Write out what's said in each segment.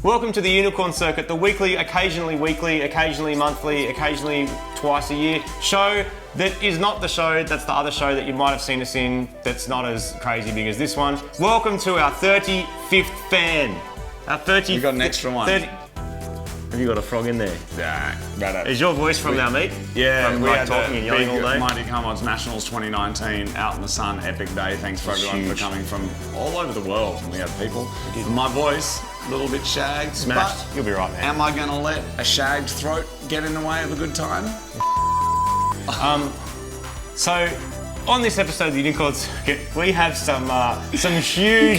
Welcome to the Unicorn Circuit, the weekly, occasionally monthly, occasionally twice a year show that is not the show, that's the other show that you might have seen us in that's not as crazy big as this one. Welcome to our 35th fan. Our 30th. We got an extra one. Have you got a frog in there? Yeah, right. Is your voice from our meet? Yeah, from we had talking and yelling all day? Marty and Nationals 2019, out in the sun, epic day. Thanks for everyone for coming from all over the world. And we had people. My voice, a little bit shagged. Smashed. You'll be right, man. Am I gonna let a shagged throat get in the way of a good time? So, on this episode of the Unicorn Circuit, we have some huge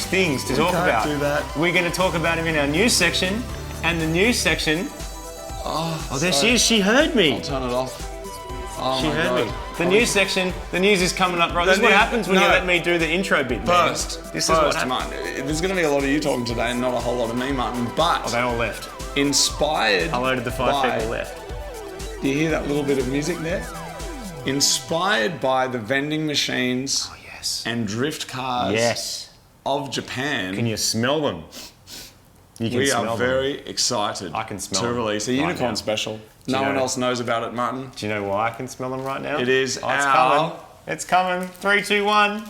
things to talk about. Do that. We're going to talk about them in our news section, and the news section. Oh, there she is. She heard me. I'll turn it off. Oh she my heard God. me. The news section. The news is coming up right. This is what happens when you let me do the intro bit. This is what happens. There's going to be a lot of you talking today, and not a whole lot of me, Martin. But they all left. Inspired. I loaded the 5 people left. Do you hear that little bit of music there? Inspired by the vending machines and drift cars of Japan. Can you smell them? We are very excited to release a unicorn special. No one else knows about it, Martin. Do you know why I can smell them right now? It is it's coming. It's coming. 3, 2, 1.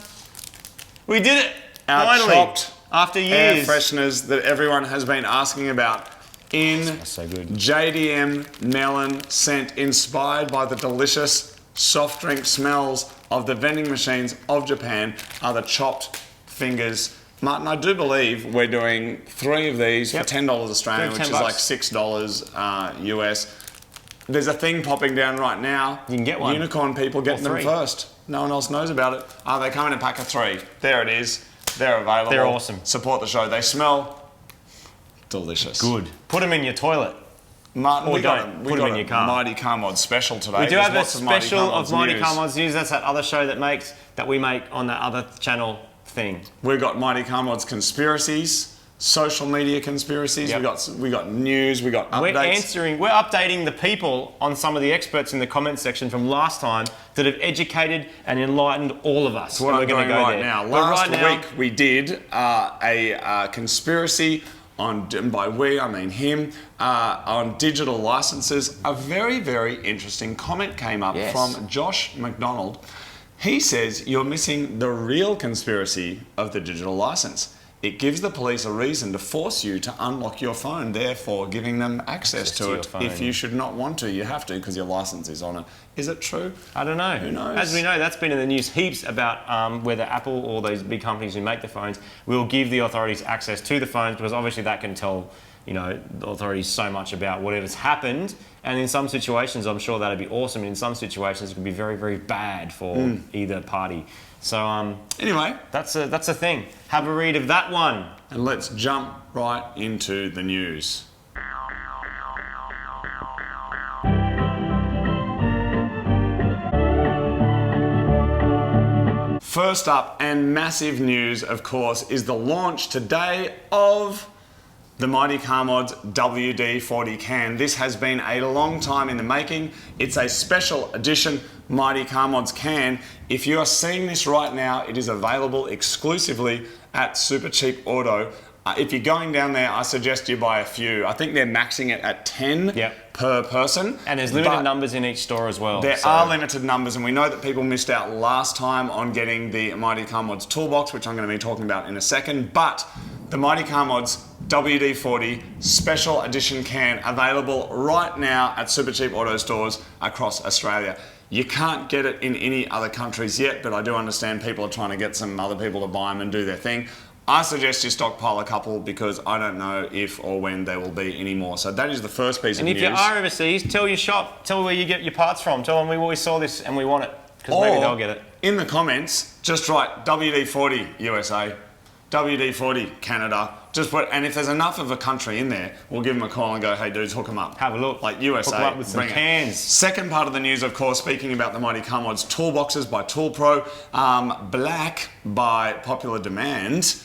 We did it! Finally! Chopped after years. Air fresheners that everyone has been asking about. So good. JDM melon scent, inspired by the delicious soft drink smells of the vending machines of Japan, are the chopped fingers. Martin, I do believe we're doing 3 of these for $10 Australian, which is like $6 US. There's a thing popping down right now. You can get one. Unicorn people getting them first. No one else knows about it. They come in a pack of 3. There it is. They're available. They're awesome. Support the show. They smell delicious. Good. Put them in your toilet. Martin, we got them in your car. Mighty Car Mod special today. We do have a special of Mighty Car Mods news. That's that other show that we make on that other channel thing. We've got Mighty Car Mod's conspiracies, social media conspiracies. Yep. We got news. We got updates. We're updating the people on some of the experts in the comment section from last time that have educated and enlightened all of us. That's what we're going to go right now. Last week we did a conspiracy on, and by we I mean him, on digital licenses. A very, very interesting comment came up from Josh McDonald. He says you're missing the real conspiracy of the digital license. It gives the police a reason to force you to unlock your phone, therefore giving them access to it. If you should not want to, you have to because your license is on it. Is it true? I don't know. Who knows? As we know, that's been in the news heaps about whether Apple or those big companies who make the phones will give the authorities access to the phones, because obviously that can tell the authorities so much about whatever's happened. And in some situations, I'm sure that'd be awesome. And in some situations, it could be very, very bad for either party. So anyway, that's a thing. Have a read of that one. And let's jump right into the news. First up, and massive news, of course, is the launch today of the Mighty Car Mods WD-40 can. This has been a long time in the making. It's a special edition Mighty Car Mods can. If you are seeing this right now, it is available exclusively at Super Cheap Auto. If you're going down there, I suggest you buy a few. I think they're maxing it at 10 per person. And there's limited numbers in each store as well. There are limited numbers, and we know that people missed out last time on getting the Mighty Car Mods toolbox, which I'm going to be talking about in a second. But the Mighty Car Mods WD-40 Special Edition can, available right now at Super Cheap Auto stores across Australia. You can't get it in any other countries yet, but I do understand people are trying to get some other people to buy them and do their thing. I suggest you stockpile a couple because I don't know if or when there will be any more. So that is the first piece of news. And if you are overseas, tell your shop, tell where you get your parts from. Tell them we always saw this and we want it, because maybe they'll get it. In the comments, just write WD-40 USA, WD-40 Canada. Just put, and if there's enough of a country in there, we'll give them a call and go, hey dudes, hook them up. Have a look. Like USA, hook them up with some cans. Second part of the news, of course, speaking about the Mighty Car Mods toolboxes by Tool Pro, black by popular demand,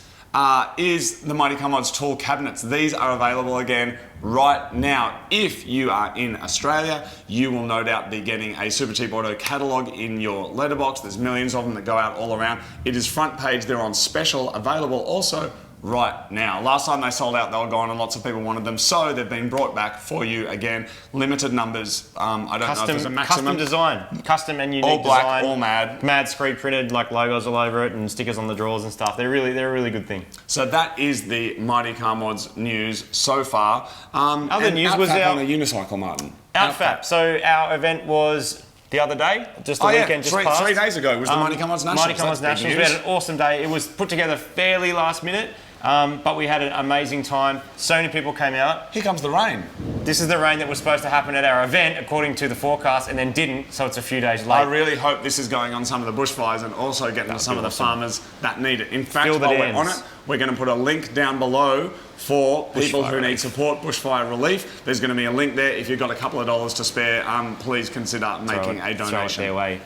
is the Mighty Car Mods tool cabinets. These are available again right now. If you are in Australia, you will no doubt be getting a Super Cheap Auto catalogue in your letterbox. There's millions of them that go out all around. It is front page. They're on special, available also right now. Last time they sold out, they were gone and lots of people wanted them. So they've been brought back for you again. Limited numbers. I don't know if there's a maximum. Custom design. Custom and unique all black, design. all mad. Mad screen printed, like logos all over it and stickers on the drawers and stuff. They're a really good thing. So that is the Mighty Car Mods news so far. Other news was our... our... on a unicycle, Martin. Outfap. So our event was... the other day, just the weekend just passed. 3 days ago was the Mighty Car Mods Nationals. Mighty Car Mods Nationals. We had an awesome day. It was put together fairly last minute, but we had an amazing time. So many people came out. Here comes the rain. This is the rain that was supposed to happen at our event, according to the forecast, and then didn't, so it's a few days late. I really hope this is going on some of the bushfires and also getting to some of the farmers that need it. In fact, while we're on it, we're going to put a link down below for people who need support, bushfire relief. There's going to be a link there. If you've got a couple of dollars to spare, please consider making a donation. Throw it their way.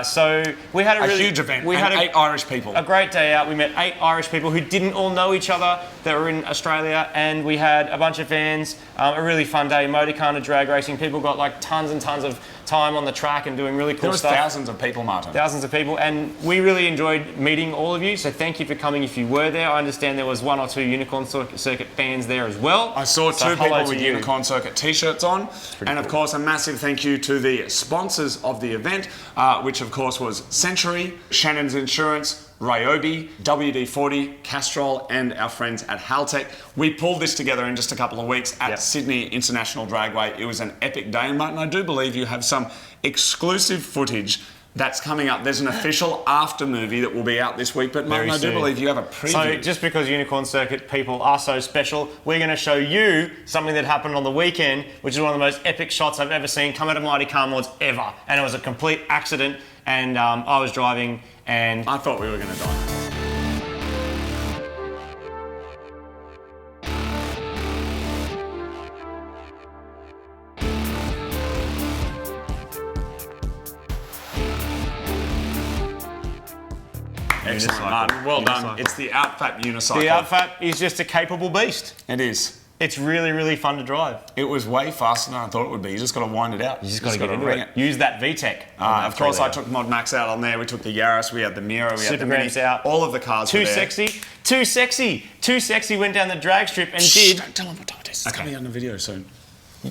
So we had a huge event. We had 8 Irish people. A great day out. We met 8 Irish people who didn't all know each other that were in Australia, and we had a bunch of fans. A really fun day. Motorcar drag racing. People got like tons and tons of time on the track and doing really cool stuff. There was thousands of people, Martin. Thousands of people, and we really enjoyed meeting all of you. So thank you for coming. If you were there, I understand there was 1 or 2 Unicorn Circuit fans there as well. I saw 2 people with Unicorn Circuit t-shirts on, and of course a massive thank you to the sponsors of the event, which of course was Century, Shannon's Insurance, Ryobi, WD-40, Castrol, and our friends at Haltech. We pulled this together in just a couple of weeks at Sydney International Dragway. It was an epic day, and Martin, I do believe you have some exclusive footage that's coming up. There's an official after movie that will be out this week, but Martin, I do believe you have a preview. So just because Unicorn Circuit people are so special, we're going to show you something that happened on the weekend, which is one of the most epic shots I've ever seen come out of Mighty Car Mods ever. And it was a complete accident, and I was driving and... I thought we were going to die. Excellent, Martin. Well done. It's the Outfap unicycle. The Outfap is just a capable beast. It is. It's really, really fun to drive. It was way faster than I thought it would be. You just got to wind it out. You just got to get into it. Use that VTEC. Of course, I took Mod Max out on there. We took the Yaris. We had the Miro. We had the Mini. Out. All of the cars were there. Too sexy went down the drag strip and did... Don't tell them what time it is. It's coming out in the video soon.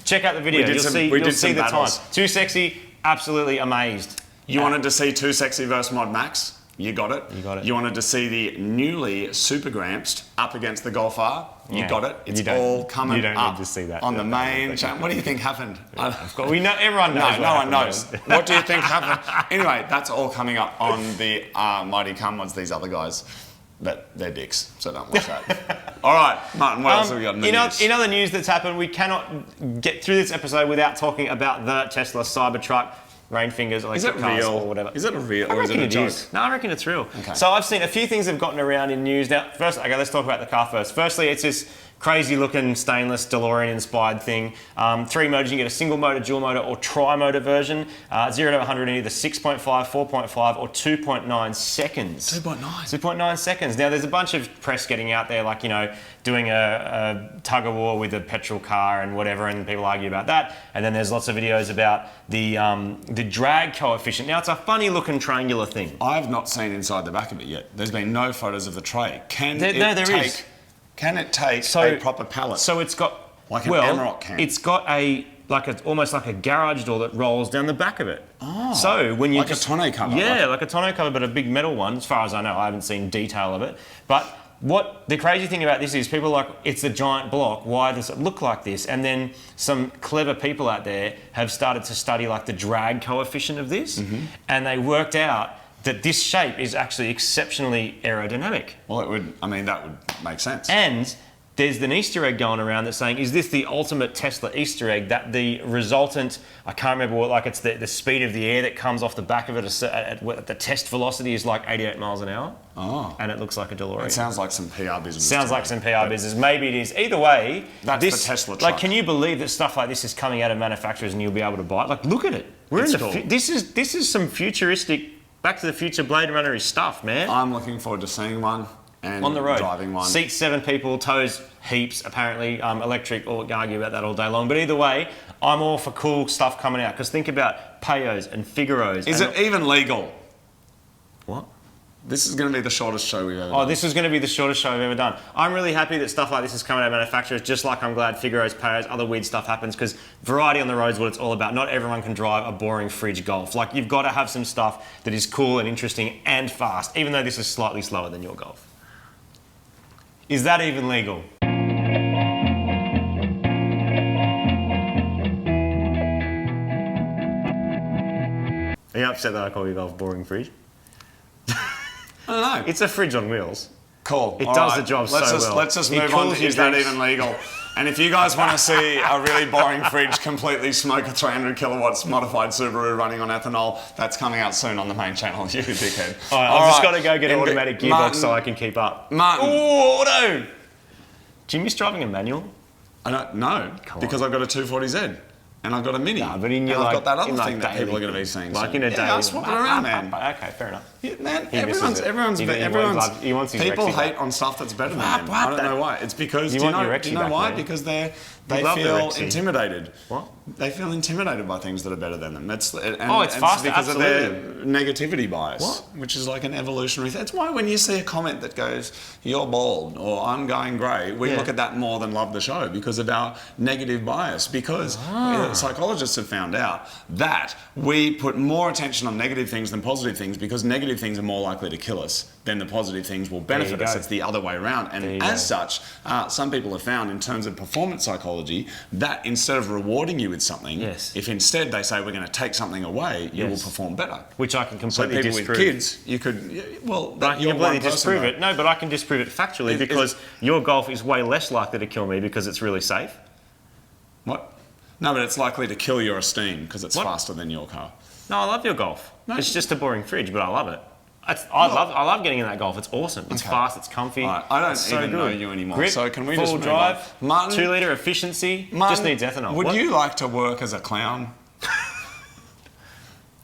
Check out the video. You'll see the time. Too Sexy, absolutely amazed. You wanted to see Too Sexy versus Mod Max? You got it. You got it. You wanted to see the newly Super Gramps up against the Golf R? You got it. It's all coming up. You don't need to see that. On the main channel. What do you think happened? We know, everyone knows. No one knows. What do you think happened? Anyway, that's all coming up on the Mighty Car Mods, these other guys. But they're dicks, so don't watch that. All right, Martin, what else have we got in the news? In other news that's happened, we cannot get through this episode without talking about the Tesla Cybertruck. Rainfingers, electric cars, or whatever. Is it a real or is it a joke? No, I reckon it's real. Okay. So I've seen a few things have gotten around in news. Now, first, okay, let's talk about the car first. Firstly, it's this crazy-looking stainless DeLorean-inspired thing. 3 motors. You can get a single motor, dual motor, or tri-motor version. 0 to 100 in either 6.5, 4.5, or 2.9 seconds. 2.9. 2.9 seconds. Now, there's a bunch of press getting out there, like, you know, doing a tug of war with a petrol car and whatever, and people argue about that. And then there's lots of videos about the drag coefficient. Now, it's a funny-looking triangular thing. I've not seen inside the back of it yet. There's been no photos of the tray. Can it take a proper pallet? So it's got like an Amarok can. It's got almost like a garage door that rolls down the back of it. Oh, so when you like a tonneau cover. Yeah, like a tonneau cover, but a big metal one. As far as I know, I haven't seen detail of it. But what the crazy thing about this is, people are like, it's a giant block. Why does it look like this? And then some clever people out there have started to study like the drag coefficient of this, and they worked out that this shape is actually exceptionally aerodynamic. Well, that would make sense. And there's an Easter egg going around that's saying, is this the ultimate Tesla Easter egg, that the resultant, I can't remember what, like it's the speed of the air that comes off the back of it at the test velocity is like 88 miles an hour. Oh. And it looks like a DeLorean. It sounds like some PR business. Sounds like some PR business. Maybe it is. Either way, that's the Tesla truck. Like, can you believe that stuff like this is coming out of manufacturers and you'll be able to buy it? Like, look at it. This is some futuristic, Back to the Future Blade Runner-y stuff, man. I'm looking forward to seeing one and on the road. Driving one. Seats 7 people, tows heaps, apparently. Electric, or argue about that all day long. But either way, I'm all for cool stuff coming out. Because think about Payos and Figaros. Is it even legal? What? This is going to be the shortest show we've ever done. Oh, this was going to be the shortest show I've ever done. I'm really happy that stuff like this is coming out of manufacturers, just like I'm glad Figaro's, Payos, other weird stuff happens, because variety on the road is what it's all about. Not everyone can drive a boring fridge Golf. Like, you've got to have some stuff that is cool and interesting and fast, even though this is slightly slower than your Golf. Is that even legal? Are you upset that I call your Golf boring fridge? I don't know. It's a fridge on wheels. Cool. It All does right. the job let's so just, well. Let's just It move on cools to your is that drinks. even legal? And if you guys want to see a really boring fridge completely smoke a 300 kilowatts modified Subaru running on ethanol, that's coming out soon on the main channel, you dickhead. All right, I've just got to go get an automatic gearbox Martin, so I can keep up. Martin. Ooh, auto! Do you miss driving a manual? I don't know, because I've got a 240Z. And I've got a Mini. Nah, but in your, and I've like, got that other in, like, thing that daily people are going to be thing. seeing. Like soon. in a daily. I'll swap it around, man. Okay, fair enough. Yeah, man, He misses it. He wants his people Rexy hate back. on stuff that's better than them. I don't know why. It's because, You do you want your know Rexy back, why? mate. Because they love the feel Rexy. intimidated. What? They feel intimidated by things that are better than them. It's faster, because of their absolutely. negativity bias, What? which is like an evolutionary thing. That's why when you see a comment that goes, "You're bald" or "I'm going grey," we look at that more than love the show because of our negative bias. Because psychologists have found out that we put more attention on negative things than positive things because negative things are more likely to kill us than the positive things will benefit us. go. It's the other way around. And as such, some people have found in terms of performance psychology that instead of rewarding you with something, Yes. if instead they say we're going to take something away, you will perform better. Which I can So completely people disprove. with kids, you could, well, But I can you're completely one person, disprove though. it. No, but I can disprove it factually because your Golf is way less likely to kill me because it's really safe. What? No, but it's likely to kill your esteem because it's What? faster than your car. No, I love your Golf. No. It's just a boring fridge, but I love it. I love getting in that Golf. It's awesome. It's fast. It's comfy. All right, I don't it's so even good. know you anymore. Grip, So can we full just move drive, on? Martin, 2 litre efficiency. Martin, just needs ethanol. Would What? you like to work as a clown?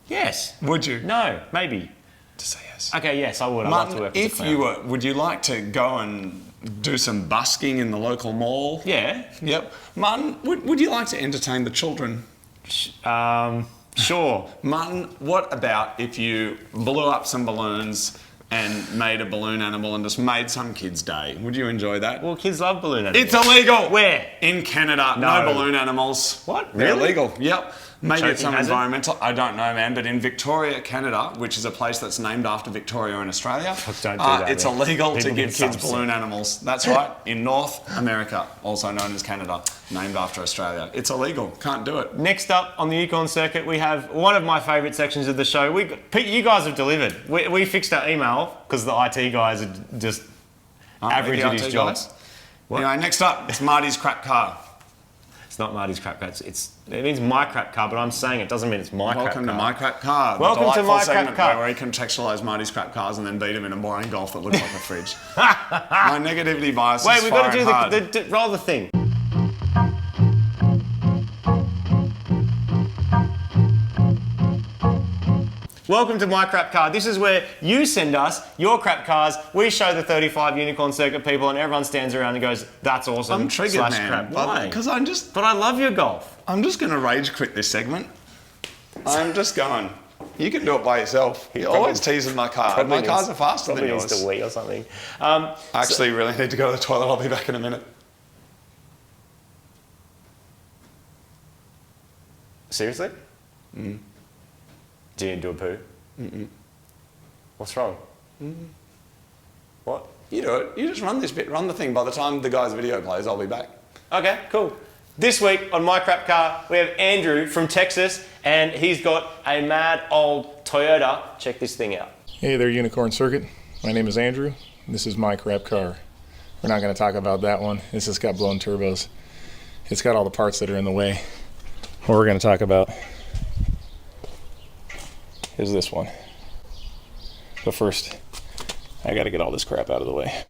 Yes. Would you? No. Maybe. To say yes. Okay. Yes, I would. I'd love to Martin, work as a if clown. you were, would you like to go and do some busking in the local mall? Yeah. Yep. Martin, would you like to entertain the children? Sure. Martin, what about if you blew up some balloons and made a balloon animal and just made some kid's day? Would you enjoy that? Well, kids love balloon animals. It's illegal! Where? In Canada, No. no balloon animals. What? They're Really? illegal. Yep. Maybe it's Choking some hazard? environmental. I don't know, man. But in Victoria, Canada, which is a place that's named after Victoria in Australia, Don't do that, it's man. illegal to People give get kids upset. balloon animals. That's right. In North America, also known as Canada, named after Australia. It's illegal. Can't do it. Next up on the Econ circuit, we have one of my favourite sections of the show. Pete, you guys have delivered. We fixed our email because the IT guys are just average at his job. Anyway, next up, it's Marty's crap car. It's not Marty's crap car. It means my crap car, but I'm saying it doesn't mean it's my crap car. Welcome to My Crap Car. Welcome to the My delightful Crap segment Car. where we contextualise Marty's crap cars and then beat him in a boring Golf that looks like a fridge. My negativity bias Wait, is we've got to firing do hard. roll the thing. Welcome to My Crap Car. This is where you send us your crap cars. We show the 35 Unicorn Circuit people, and everyone stands around and goes, "That's awesome." I'm triggered, / man. Crap. Why? Because I'm just But I love your Golf. going to rage quit this segment. I'm just going. You can do it by yourself. You're always teasing my car. My cars are faster than Probably yours. needs to wee or something. I actually really need to go to the toilet. I'll be back in a minute. Seriously? Mm. Do you need to do a poo? Mm-mm. What's wrong? What? You do it. You just run this bit. Run the thing. By the time the guy's video plays, I'll be back. Okay, cool. This week on My Crap Car, we have Andrew from Texas, and he's got a mad old Toyota. Check this thing out. Hey there, Unicorn Circuit. My name is Andrew. This is my crap car. We're not going to talk about that one. This has got blown turbos. It's got all the parts that are in the way. What we're going to talk about is this one. But first, I got to get all this crap out of the way.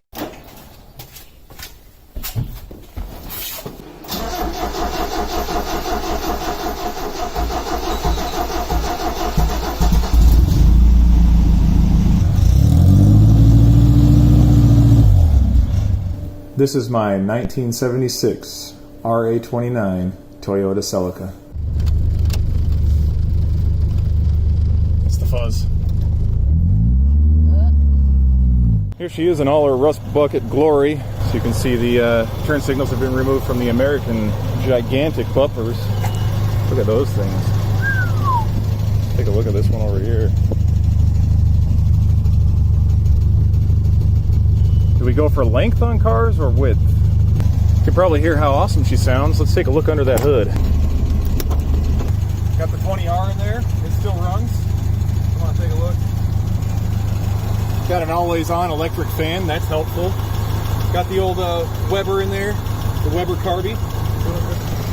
This is my 1976 RA29 Toyota Celica. It's the fuzz. Here she is in all her rust bucket glory. So you can see the turn signals have been removed from the American gigantic bumpers. Look at those things. Take a look at this one over here. Do we go for length on cars or width? You can probably hear how awesome she sounds. Let's take a look under that hood. Got the 20R in there. It still runs. Come on, take a look. Got an always-on electric fan. That's helpful. Got the old Weber in there, the Weber Carby.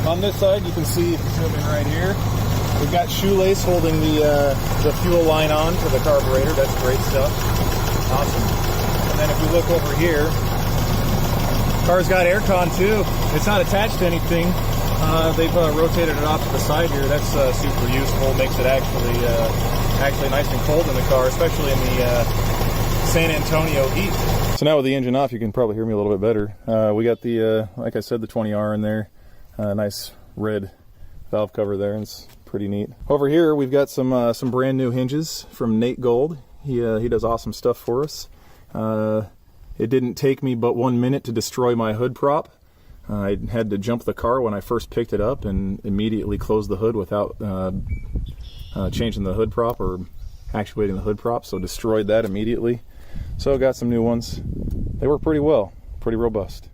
On this side, you can see, zoom in right here, we've got shoelace holding the fuel line on to the carburetor. That's great stuff. Awesome. And then if we look over here, car's got aircon too. It's not attached to anything. They've rotated it off to the side here. That's super useful. Makes it actually nice and cold in the car, especially in the San Antonio heat. So now with the engine off, you can probably hear me a little bit better. We got the, like I said, the 20R in there. Nice red valve cover there, and it's pretty neat. Over here, we've got some brand new hinges from Nate Gold. He does awesome stuff for us. It didn't take me but 1 minute to destroy my hood prop. I had to jump the car when I first picked it up and immediately close the hood without changing the hood prop or actuating the hood prop, so destroyed that immediately. So I got some new ones. They work pretty well, pretty robust.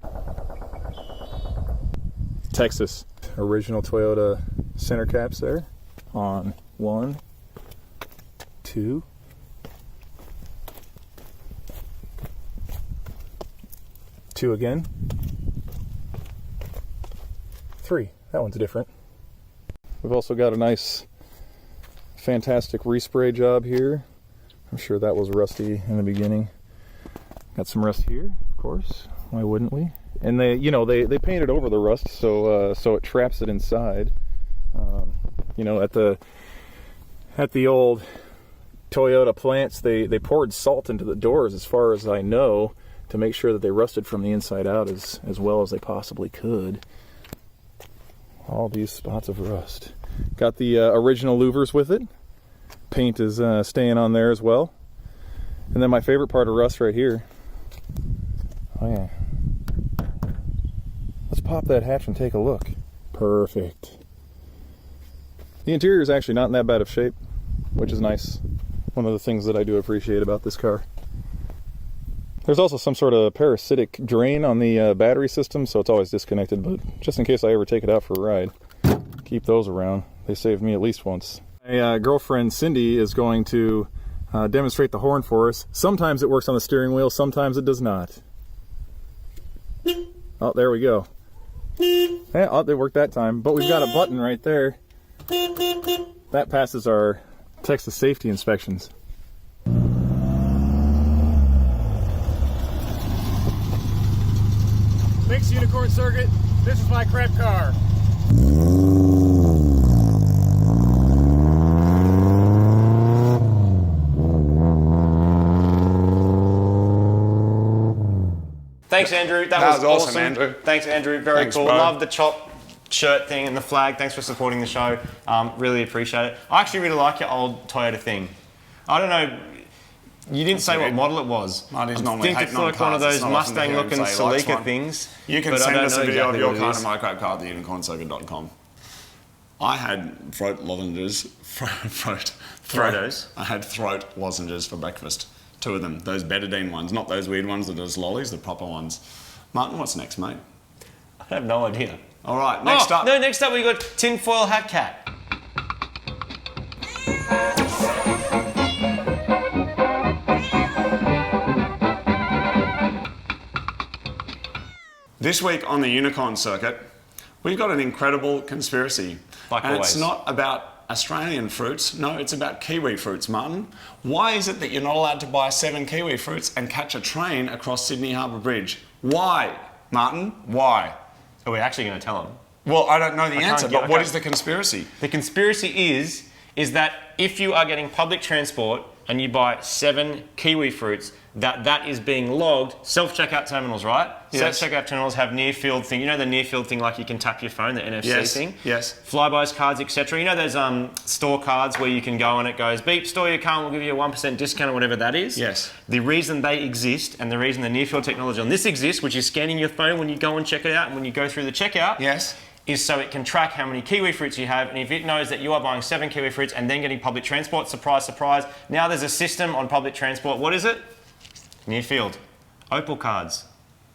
Texas, original Toyota center caps there on 1, 2, 2 again, 3. That one's different. We've also got a nice, fantastic respray job here. I'm sure that was rusty in the beginning. Got some rust here, of course. Why wouldn't we? And they, you know, they painted over the rust, so it traps it inside. You know, at the old Toyota plants, they poured salt into the doors, as far as I know, to make sure that they rusted from the inside out as well as they possibly could. All these spots of rust. Got the original louvers with it. Paint is staying on there as well. And then my favorite part of rust right here. Oh yeah. Let's pop that hatch and take a look. Perfect. The interior is actually not in that bad of shape, which is nice. One of the things that I do appreciate about this car. There's also some sort of parasitic drain on the battery system, so it's always disconnected, but just in case I ever take it out for a ride, keep those around. They saved me at least once. My girlfriend Cindy is going to demonstrate the horn for us. Sometimes it works on the steering wheel, sometimes it does not. Oh, there we go. Yeah, oh, it worked that time, but we've got a button right there. That passes our Texas safety inspections. Mixed unicorn circuit. This is my crap car. Thanks, Andrew. That was awesome, Andrew. Thanks, Andrew. Very Thanks, cool. bro. Love the chop shirt thing and the flag. Thanks for supporting the show. Really appreciate it. I actually really like your old Toyota thing. I don't know. You didn't say what model it was. Marty's I normally think hating it's on like one of cars. those It's not often to hear him Mustang-looking say he likes Celica one. things. You can but I send don't us a know video exactly of your what it car is. to mycrapcar at theunicorncircuit.com. I had throat lozenges. Throatos? I had throat lozenges for breakfast. 2 of them. Those betadine ones, not those weird ones that are just lollies, the proper ones. Martin, what's next, mate? I have no idea. All right, next up. No, next up we got Tinfoil Hat Cat. This week on the Unicorn Circuit, we've got an incredible conspiracy. Like and always. It's not about Australian fruits, no, it's about kiwi fruits, Martin. Why is it that you're not allowed to buy 7 kiwi fruits and catch a train across Sydney Harbour Bridge? Why, Martin? Why? Are we actually going to tell them? Well, I don't know the answer, but what okay. is the conspiracy? The conspiracy is that if you are getting public transport and you buy 7 kiwi fruits, that is being logged. Self-checkout terminals, right? Yes. Self-checkout terminals have near-field thing. You know the near-field thing, like you can tap your phone, the NFC thing? Yes. Flybys cards, etc. You know those store cards where you can go and it goes, beep, store your car and we'll give you a 1% discount or whatever that is? Yes. The reason they exist and the reason the near-field technology on this exists, which is scanning your phone when you go and check it out and when you go through the checkout, Yes. is so it can track how many kiwi fruits you have, and if it knows that you are buying 7 kiwi fruits and then getting public transport, surprise, surprise, now there's a system on public transport. What is it? Near field. Opal cards.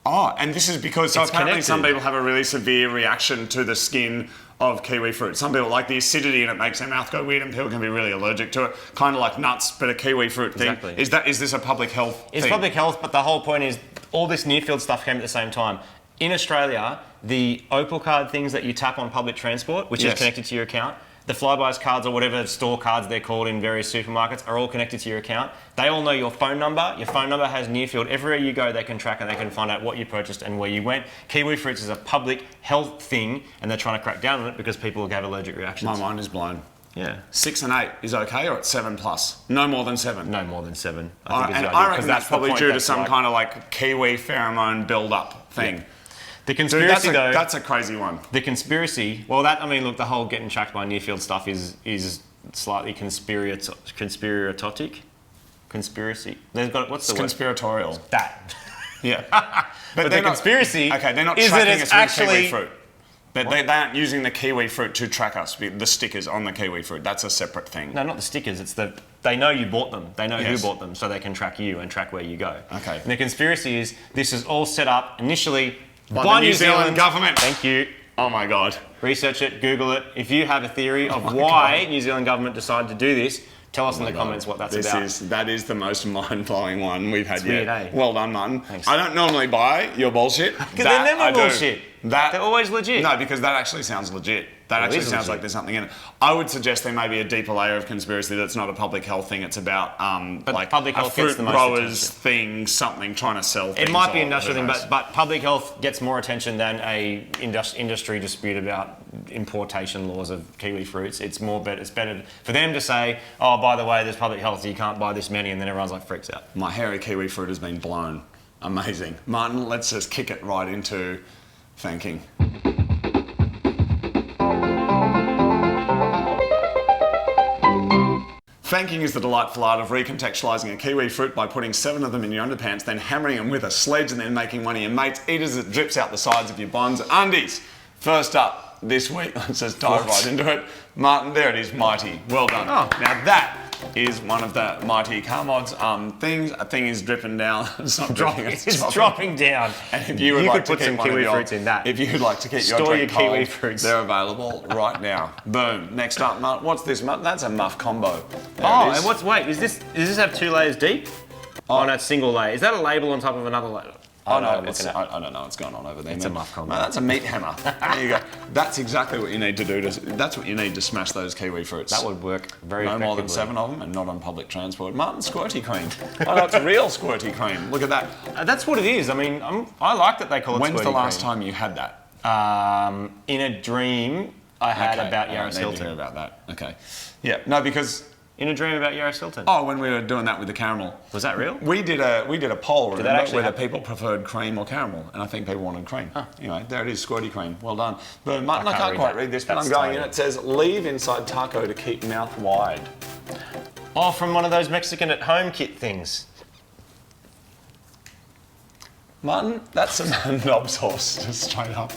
Oh, and this is because so It's apparently some connected. people have a really severe reaction to the skin of kiwi fruit. Some people like the acidity and it makes their mouth go weird, and people can be really allergic to it. Kind of like nuts, but a kiwi fruit thing. Exactly. Is this a public health It's thing? public health, but the whole point is all this near field stuff came at the same time. In Australia, the Opal card things that you tap on public transport, which Yes. is connected to your account, the Flybys cards or whatever store cards they're called in various supermarkets are all connected to your account. They all know your phone number. Your phone number has near field. Everywhere you go, they can track and they can find out what you purchased and where you went. Kiwi fruits is a public health thing, and they're trying to crack down on it because people have allergic reactions. My mind is blown. Yeah. 6 and 8 is okay, or it's 7 plus? No more than 7. No more than 7. And I reckon that's probably due to some kind of like kiwi pheromone build-up thing. Yeah. The Dude, conspiracy, though. that's a crazy one. The conspiracy. Well, that I mean, look, the whole getting tracked by near field stuff is slightly conspiratoric. Conspiracy. They've got what's the It's word? conspiratorial. That. Yeah. But the conspiracy. Okay, they're not is that tracking it's us with actually kiwi fruit. They aren't using the kiwi fruit to track us. The stickers on the kiwi fruit. That's a separate thing. No, not the stickers. It's they know you bought them. They know Yes. who bought them, so they can track you and track where you go. Okay. And the conspiracy is this is all set up initially By the New Zealand government. Thank you. Oh my God. Research it, Google it. If you have a theory of why New Zealand government decided to do this, tell us in the comments what that's about. That is the most mind-blowing one we've had yet. weird, eh? Well done, Martin. Thanks. I don't normally buy your bullshit. Because they're never bullshit. That, They're always legit. No, because that actually sounds legit. That It actually is sounds legit. like there's something in it. I would suggest there may be a deeper layer of conspiracy that's not a public health thing. It's about like public a health gets fruit the most growers attention. thing, something trying to sell things. It might be or industrial who thing, knows. but public health gets more attention than a industry dispute about importation laws of kiwi fruits. It's better for them to say, oh, by the way, there's public health, so you can't buy this many, and then everyone's like freaks out. My hairy kiwi fruit has been blown. Amazing. Martin, let's just kick it right into Fanking. Fanking is the delightful art of recontextualising a kiwi fruit by putting 7 of them in your underpants, then hammering them with a sledge and then making one of your mates eat as it drips out the sides of your bonds undies. First up this week, let's just dive right into it. Martin, there it is, Mighty. Well done. Oh. Now that is one of the Mighty car mods things. A thing is dripping down. It's not dripping, It's dropping down. And if you would You like could to put keep some one of kiwi your- fruits in that. If you'd like to keep your Store drink your kiwi cold, fruits. they're available right now. Boom. Next up, Martin, what's this? Martin? That's a muff combo. There Oh, it is. and does this have 2 layers deep? Oh, no, it's single layer. Is that a label on top of another layer? Oh I no, don't know, I don't know what's going on over there. It's man. a muff combo. No, that's a meat hammer. There you go. That's exactly what you need to do. That's what you need to smash those kiwi fruits. That would work very No more than effectively. 7 of them and not on public transport. Martin, squirty cream. Oh, no, it's real squirty cream. Look at that. That's what it is. I mean, I like that they call it When's the squirty last cream. time you had that? In a dream I had Okay, about I don't Yaris need to hear Hilton. about that. Okay. Yeah. No, because In a dream about Yaris Hilton. oh, when we were doing that with the caramel. Was that real? We did a poll, that remember, actually whether happen? people preferred cream or caramel, and I think people wanted cream. Anyway, there it is, squirty cream. Well done. But Martin, I can't can't read quite that. read this, but That's I'm going in. tiny. It says, leave inside taco to keep mouth wide. Oh, from one of those Mexican at home kit things. Martin, that's some knob sauce, just straight up.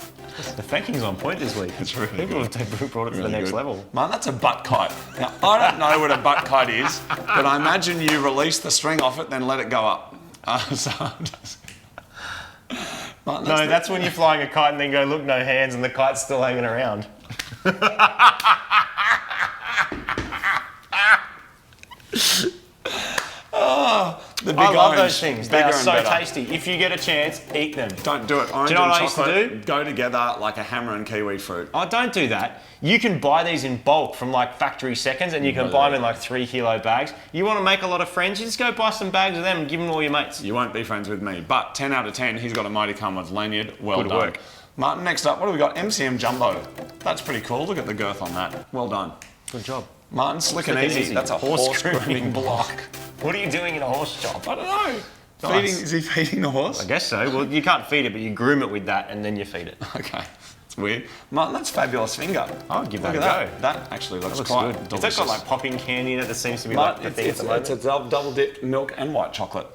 The Fanking's on point this week. It's really People have brought it to the Really next good. level. Martin, that's a butt kite. Now, I don't know what a butt kite is, but I imagine you release the string off it, then let it go up. Martin, No, that's when you're flying a kite and then go, look, no hands, and the kite's still hanging around. the big I love orange, those things. They bigger are and so better. tasty. If you get a chance, eat them. Don't do it. Orange Do you know and what I used to chocolate do? go together like a hammer and kiwi fruit. Oh, don't do that. You can buy these in bulk from like factory seconds and you can buy them in like 3 kilo bags. You want to make a lot of friends, you just go buy some bags of them and give them to all your mates. You won't be friends with me, but 10 out of 10, he's got a Mighty Comrades lanyard. Well Good done. work. Martin, next up, what do we got? MCM Jumbo. That's pretty cool. Look at the girth on that. Well done. Good job. Martin, slick and easy. That's a horse grooming block. What are you doing in a horse shop? I don't know. Nice. Is he feeding the horse? I guess so. Well, you can't feed it, but you groom it with that and then you feed it. Okay. It's weird. Martin, that's fabulous finger. I would give that Look a at go. That actually looks Looks quite good. delicious. Has that got like popping candy in it that seems to be Martin, like the thing at the moment? it's a double dipped milk and white chocolate.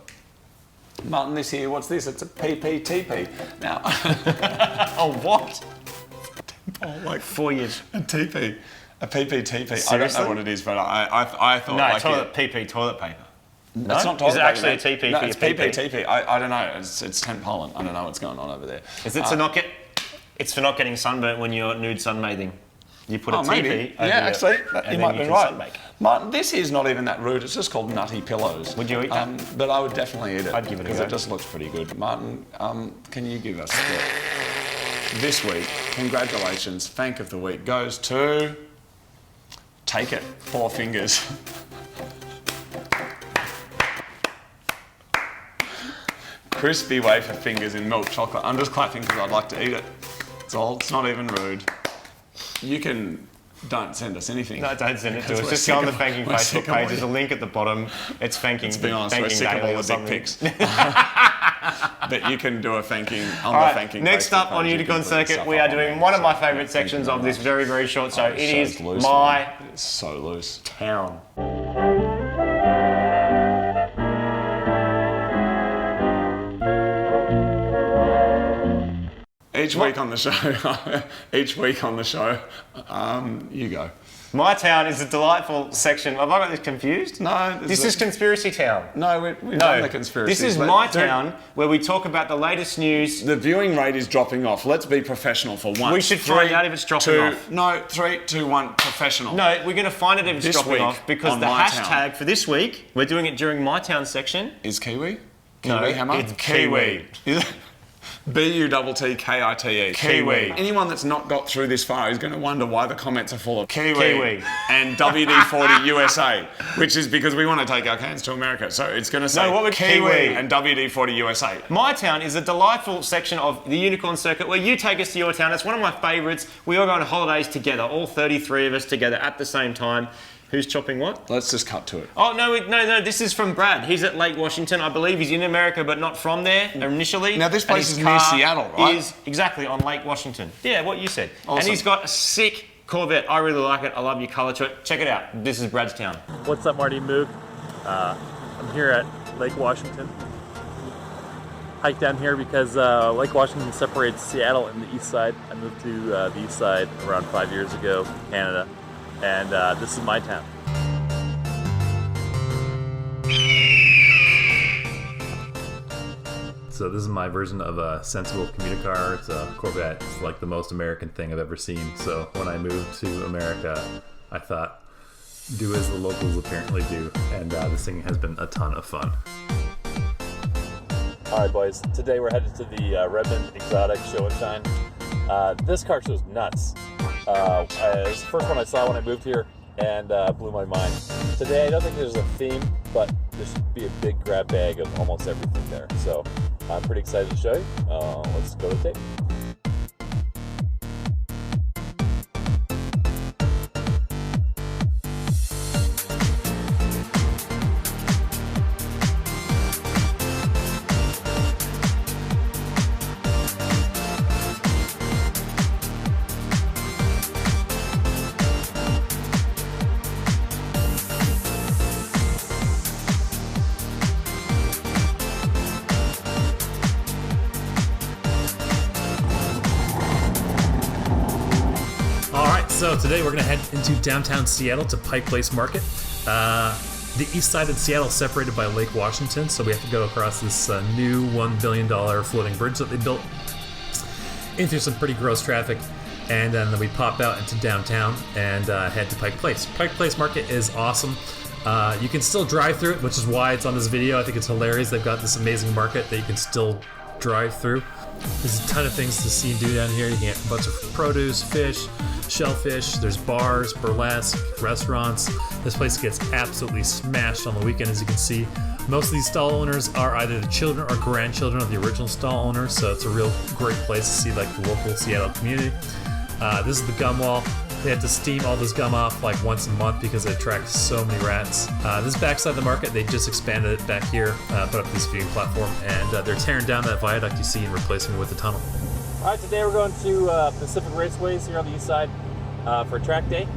Martin, this here, what's this? It's a PPTP. Now, Oh, what? oh, like 4 years. a TP, a PPTP. I don't Seriously? know what it is, but I thought No, like PP, toilet paper. It's No? not toilet Is it paper, actually mate. a TP No, for it's your PP? PPTP. I don't know. It's Tent Pollen. I don't know what's going on over there. Is it to not get? It's for not getting sunburnt when you're nude sunbathing. You put a TP maybe. over Yeah, your- actually, and you then might be can right. sunbake. Martin, this is not even that rude. It's just called Nutty Pillows. Would you eat that? But I would definitely eat it. I'd give it a because go. it just looks pretty good. Martin, can you give us this week? Congratulations. Fank of the week goes to. Take it. 4 fingers. Crispy wafer fingers in milk chocolate. I'm just clapping because I'd like to eat it. It's all. It's not even rude. You can. Don't send us anything. No, don't send it to Because us. we're Just sick go on the of- Fanking we're sick Facebook of page. all There's a link at the bottom. It's Fanking. Let's be honest, we're Fanking sick of Daily all or the dick something. pics. But you can do a Fanking on All the right, Fanking. next Facebook up on page, you Unicorn can put Circuit, stuff we up are on doing there. one of my So, favourite thank sections you of very this much. very, very short show. It This is show's loose, My man. It's so loose. Town. Each week on the show, you go. My Town is a delightful section. Have I got this confused? No, This is Conspiracy Town. No, we've No, done the conspiracy. this is My Town, where we talk about the latest news. The viewing rate is dropping off. Let's be professional for once. We should find out if it's dropping off. No, 3, 2, 1, professional. No, we're going to find it if it's This dropping week off because on the My hashtag for this week, we're doing it during My Town section. Is Kiwi? No, Kiwi hammer? it's Kiwi. B-U-T-T-K-I-T-E. Kiwi. Anyone that's not got through this far is going to wonder why the comments are full of Kiwi. and WD-40 USA, which is because we want to take our cans to America. So it's going to say what would Kiwi? and WD-40 USA. My Town is a delightful section of the Unicorn Circuit where you take us to your town. It's one of my favourites. We all go on holidays together, all 33 of us together at the same time. Who's chopping what? Let's just cut to it. Oh, no, this is from Brad. He's at Lake Washington. I believe he's in America, but not from there initially. Now, this And place his is near car Seattle, right? Is exactly on Lake Washington. Yeah, what you said. Awesome. And he's got a sick Corvette. I really like it. I love your colour to it. Check it out. This is Brad's town. What's up, Marty and Moog? I'm here at Lake Washington. Hike down here because Lake Washington separates Seattle and the east side. I moved to the east side around 5 years ago, Canada, and this is my town. So this is my version of a sensible commuter car. It's a Corvette. It's like the most American thing I've ever seen. So when I moved to America, I thought, do as the locals apparently do. And this thing has been a ton of fun. All right, boys. Today we're headed to the Redmond Exotic Show and Shine. This car show's nuts. It was the first one I saw when I moved here and blew my mind. Today I don't think there's a theme, but there should be a big grab bag of almost everything there. So I'm pretty excited to show you. Let's go to tape. So today we're going to head into downtown Seattle to Pike Place Market. The east side of Seattle is separated by Lake Washington, so we have to go across this new $1 billion floating bridge that they built into some pretty gross traffic, and then we pop out into downtown and head to Pike Place. Pike Place Market is awesome. You can still drive through it, which is why it's on this video. I think it's hilarious. They've got this amazing market that you can still drive through. There's a ton of things to see and do down here. You can get a bunch of produce, fish, shellfish. There's bars, burlesque, restaurants. This place gets absolutely smashed on the weekend, as you can see. Most of these stall owners are either the children or grandchildren of the original stall owners, so it's a real great place to see like the local Seattle community. This is the gum wall. They have to steam all this gum off like once a month because it attracts so many rats. This backside of the market, they just expanded it back here, put up this viewing platform, and they're tearing down that viaduct you see and replacing it with a tunnel. All right, today we're going to Pacific Raceways here on the east side for track day.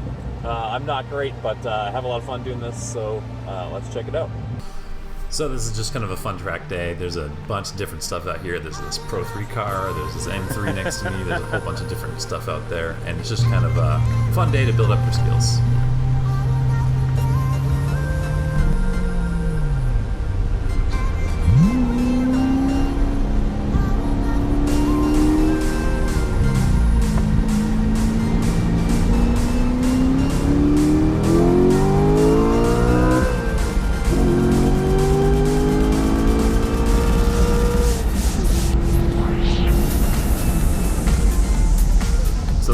I'm not great, but I have a lot of fun doing this, so let's check it out. So this is just kind of a fun track day. There's a bunch of different stuff out here. There's this Pro 3 car, there's this M3 next to me, there's a whole bunch of different stuff out there, and it's just kind of a fun day to build up your skills.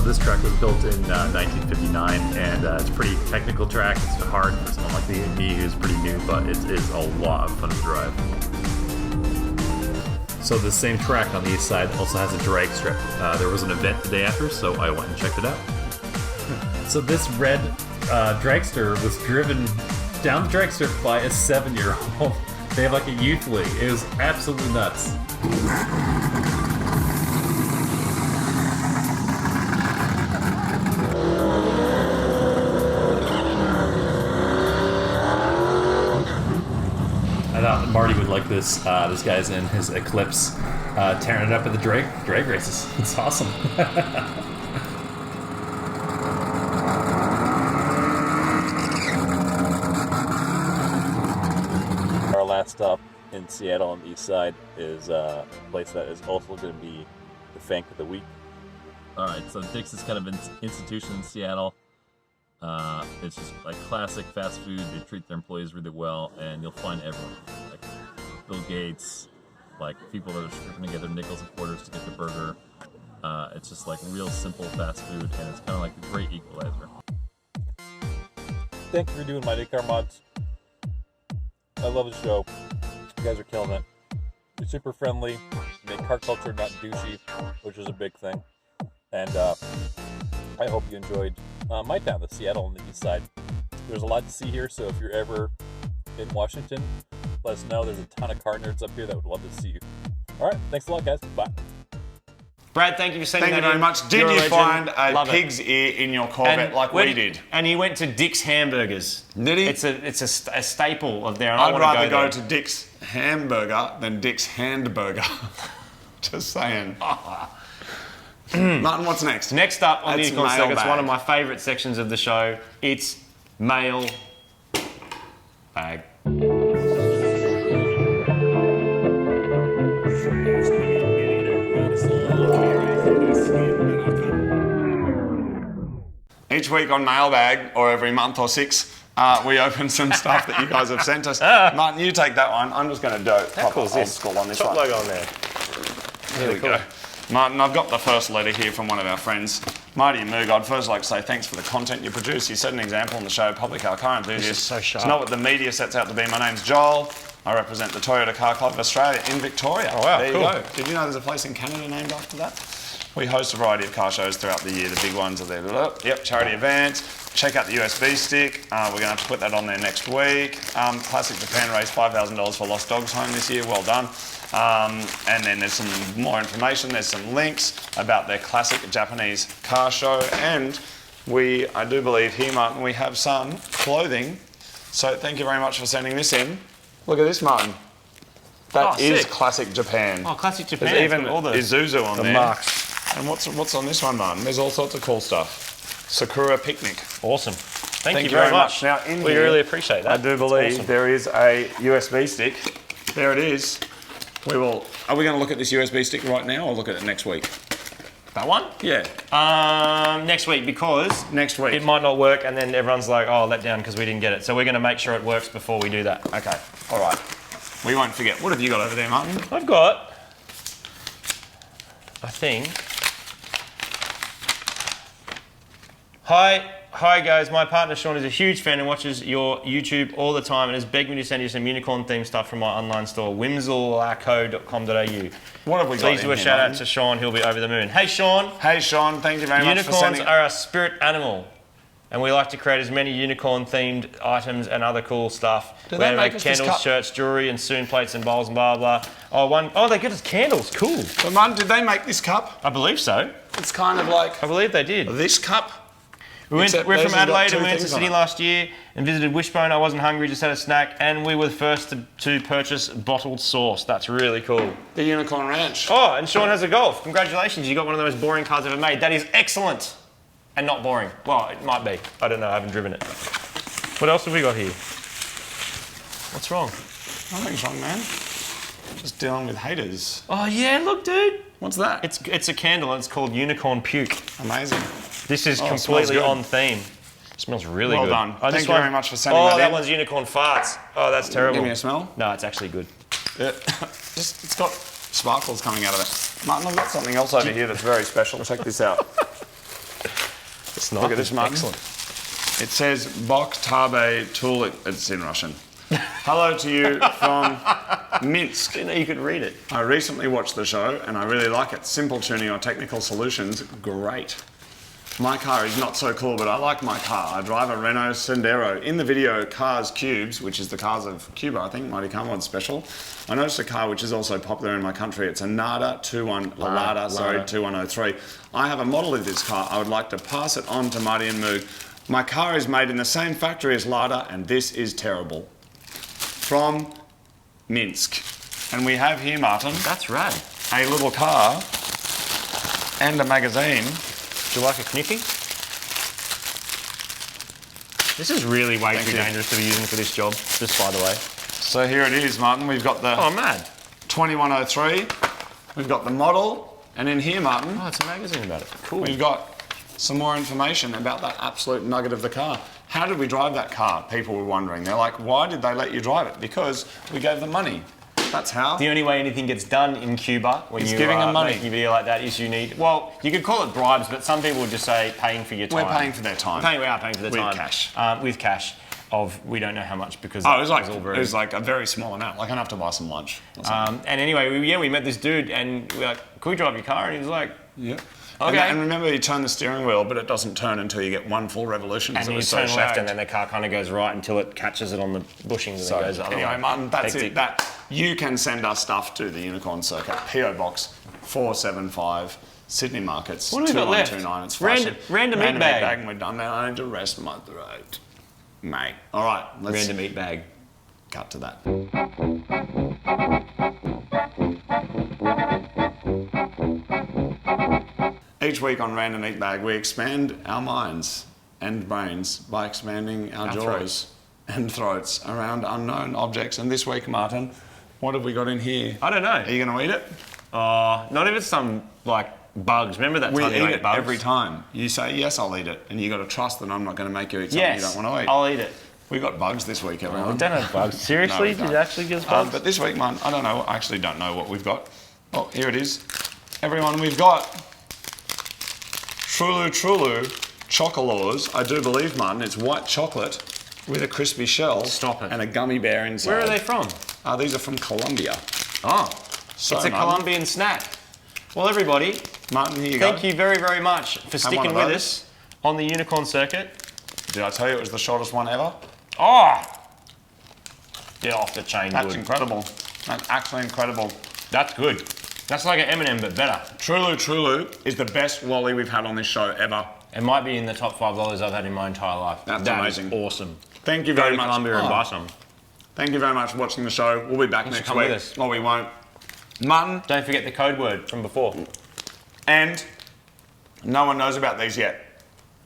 This track was built in 1959, and it's a pretty technical track. It's hard for someone like me who's pretty new, but it is a lot of fun to drive. So the same track on the east side also has a drag strip. There was an event the day after, so I went and checked it out. So this red dragster was driven down the drag strip by a 7-year-old. They have like a youth league. It was absolutely nuts. I thought Marty would like this. This guy's in his Eclipse, tearing it up at the drag races. It's awesome. Our last stop in Seattle on the east side is a place that is also going to be the Fank of the Week. All right, so Dick's is kind of an institution in Seattle. It's just like classic fast food. They treat their employees really well, and you'll find everyone, like Bill Gates, like people that are scraping together nickels and quarters to get the burger. It's just like real simple fast food, and it's kind of like a great equalizer. Thank you for doing my car mods. I love the show. You guys are killing it. You're super friendly. You make car culture not douchey, which is a big thing. And I hope you enjoyed mytown, the Seattle on the east side. There's a lot to see here, so if you're ever in Washington, let us know. There's a ton of car nerds up here that would love to see you. All right, thanks a lot, guys. Bye. Brad, thank you for sending Thank that you very in. much. Did You're you legend. find a Love it. pig's ear in your Corvette like we did? And he went to Dick's Hamburgers. Did he? It's a staple of there. And I I'd want rather to go there. to Dick's Hamburger than Dick's Handburger. Just saying. Martin, what's next? Next up on the That's Econ Circuit, it's Mailbag. one of my favourite sections of the show. It's Mailbag. Each week on Mailbag, or every month or 6, we open some stuff that you guys have sent us. Martin, you take that one. I'm just going to do proper old school on this Top one. logo on there. Here we go. Martin, I've got the first letter here from one of our friends, Marty and Moog. I'd first like to say thanks for the content you produce. You set an example on the show, Public Car Enthusiast. This is so sharp. It's not what the media sets out to be. My name's Joel. I represent the Toyota Car Club of Australia in Victoria. Oh, wow, there cool. you go. Did you know there's a place in Canada named after that? We host a variety of car shows throughout the year. The big ones are there. Yep, charity events. Check out the USB stick. We're going to have to put that on there next week. Classic Japan raised $5,000 for Lost Dogs Home this year. Well done. And then there's some more information. There's some links about their classic Japanese car show. And I do believe here, Martin, we have some clothing. So thank you very much for sending this in. Look at this, Martin. That is sick. classic Japan. Oh, classic Japan. There's even It's got all the Isuzu on there. marks. And what's on this one, Martin? There's all sorts of cool stuff. Sakura Picnic. Awesome. Thank you very very much. Now, in we here, really appreciate that. I do believe awesome. there is a USB stick. There it is. Are we going to look at this USB stick right now or look at it next week? That one? Yeah. Next week, because Next week. it might not work and then everyone's like, oh, let down because we didn't get it. So we're going to make sure it works before we do that. Okay. All right. We won't forget. What have you got over there, Martin? I've got, I think, Hi guys, my partner Sean is a huge fan and watches your YouTube all the time and has begged me to send you some unicorn themed stuff from my online store, whimsilaco.com.au. What have we got? Please do a shout out to Sean, he'll be over the moon. Hey Sean! Hey Sean, thank you very much for Unicorns sending. are our spirit animal and we like to create as many unicorn themed items and other cool stuff. Do We're they to make make us this candles, cup? shirts, jewellery and spoon plates and bowls and blah blah. Oh, they get us candles, cool. But Mum, did they make this cup? I believe so. It's kind of like I believe they did. this cup. We're Except from those have got Adelaide two and we went to things on Sydney it. last year and visited Wishbone. I wasn't hungry, just had a snack, and we were the first to purchase bottled sauce. That's really cool. The Unicorn Ranch. Oh, and Sean has a golf. Congratulations, you got one of the most boring cars ever made. That is excellent. And not boring. Well, it might be. I don't know, I haven't driven it. What else have we got here? What's wrong? Nothing's wrong, man. Just dealing with haters. Oh yeah, look dude. What's that? It's a candle and it's called Unicorn Puke. Amazing. This is Oh, it smells completely good. on theme. It smells really Well good. done. Oh, this Thank you one- very much for sending Oh, that that in. one's unicorn farts. Oh, that's terrible. Give me a smell. No, it's actually good. Yeah. It's got sparkles coming out of it. Martin, I've got something else over here that's very special. Check this out. It's not. Look at this, Martin. Excellent. It says Bok Tabe Tul. It's in Russian. Hello to you from Minsk. Didn't know you could read it. I recently watched the show and I really like it. Simple tuning or technical solutions, great. My car is not so cool, but I like my car. I drive a Renault Sandero. In the video, Cars Cubes, which is the cars of Cuba, I think, Mighty Car Mod special, I noticed a car which is also popular in my country. It's a Lada 2103. I have a model of this car. I would like to pass it on to Marty and Moog. My car is made in the same factory as Lada, and this is terrible. From Minsk. And we have here, Martin, That's rad. a little car and a magazine. Do you like a knicky? This is really way Thank too you. dangerous to be using for this job, just by the way. So here it is, Martin. We've got the Oh, mad. 2103. We've got the model. And in here, Martin, Oh, it's a magazine about it. Cool. we've got some more information about that absolute nugget of the car. How did we drive that car? People were wondering. They're like, why did they let you drive it? Because we gave them money. That's how. The only way anything gets done in Cuba when It's you giving them money. making a video like that is you need, well, you could call it bribes, but some people would just say paying for your time. We're paying for their time. We are paying for their With time. cash. With cash of, we don't know how much because Oh, it was like all it very... was like a very small amount, like enough to buy some lunch. Or something. and anyway, we met this dude and we were like, can we drive your car? And he was like, Yeah. Okay. And remember, you turn the steering wheel, but it doesn't turn until you get one full revolution. and So you it's so turn left shagged. and then the car kind of goes right until it catches it on the bushings and So then goes the other anyway, way. Martin, that's Hectic. it. That you can send us stuff to the Unicorn Circuit, PO Box 475, Sydney Markets. What have we got left? 2129. It's Random meat bag. and we're done now. I need to rest my throat, mate. All right, let's Random meat bag. cut to that. Each week on Random Eat Bag, we expand our minds and brains by expanding our jaws throats. and throats around unknown objects. And this week, Martin, what have we got in here? I don't know. Are you going to eat it? Not if it's some like bugs. Remember that We time you eat ate it bugs? every time. You say, yes, I'll eat it. And you got to trust that I'm not going to make you eat something Yes, you don't want to eat. I'll eat it. We got bugs this week, everyone. We don't have bugs. Seriously? No, we Did don't. you actually give us bugs? But this week, man, I don't know. I actually don't know what we've got. Oh, here it is. Everyone, we've got Trulu Chocolores. I do believe, Martin, it's white chocolate with a crispy shell. Stop it. And a gummy bear inside. Where are they from? These are from Colombia. Oh, So, it's a Martin, Colombian snack. Well, everybody, Martin, here you go. thank you very, very much for one sticking of with those. us on the Unicorn Circuit. Did I tell you it was the shortest one ever? Oh! They're off the chain That's good. incredible. That's actually incredible. That's good. That's like an M&M, but better. Trulu is the best lolly we've had on this show ever. It might be in the top 5 lollies I've had in my entire life. That's That is amazing. awesome. Thank you Go very to much. Colombia and Oh. buy some. Thank you very much for watching the show. We'll be back should next come week. with us. Or we won't. Martin, Don't forget the code word from before. and no one knows about these yet.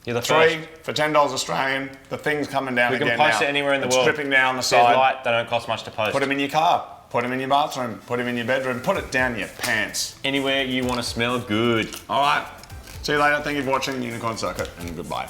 You're the 3 first. for $10 Australian. The thing's coming down We again can post now. it anywhere in the it's world. dripping down the There's side. light, they don't cost much to post. Put them in your car. Put them in your bathroom. Put them in your bedroom. Put it down your pants. Anywhere you want to smell good. All right. See you later. Thank you for watching Unicorn Circuit, and goodbye.